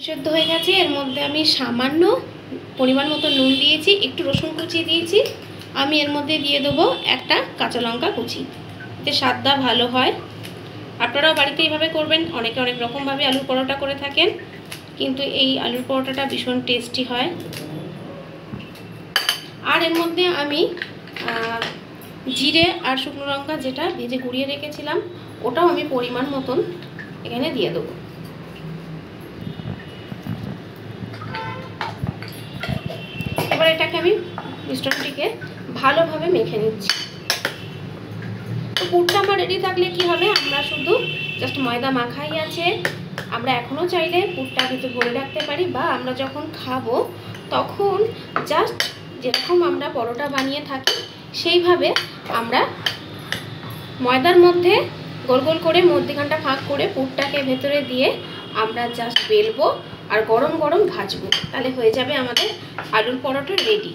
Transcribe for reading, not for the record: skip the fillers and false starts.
সেদ্ধ হয়ে গেছে। এর মধ্যে আমি সামান্য পরিমাণ মতো নুন দিয়েছি, একটু রসুন কুচি দিয়েছি। আমি এর মধ্যে দিয়ে দেবো একটা কাঁচা লঙ্কা কুচি, এতে স্বাদটা ভালো হয়। আপনারাও বাড়িতে এইভাবে করবেন। অনেকে অনেক রকমভাবে আলুর পরোটা করে থাকেন, কিন্তু এই আলুর পরোটাটা ভীষণ টেস্টি হয়। আর এর মধ্যে আমি জিরে আর শুকনো লঙ্কা যেটা ভেজে গুঁড়িয়ে রেখেছিলাম, ওটাও আমি পরিমাণ মতন এখানে দিয়ে দেবো। এবার এটাকে আমি মিশ্রণটিকে ভালোভাবে মেখে নিচ্ছি। তো পুরটা আমার রেডি থাকলে কি হবে, আমরা শুধু জাস্ট ময়দা মাখাই আছে। আমরা এখনও চাইলে পুরটা কিন্তু ভরে রাখতে পারি, বা আমরা যখন খাবো তখন জাস্ট যেরকম আমরা পরোটা বানিয়ে থাকি সেইভাবে আমরা ময়দার মধ্যে গোল গোল করে মধ্যিখানটা ফাঁক করে পুরটাকে ভেতরে দিয়ে আমরা জাস্ট বেলবো আর গরম গরম ভাজবো। তাহলে হয়ে যাবে আমাদের আলুর পরোটা রেডি।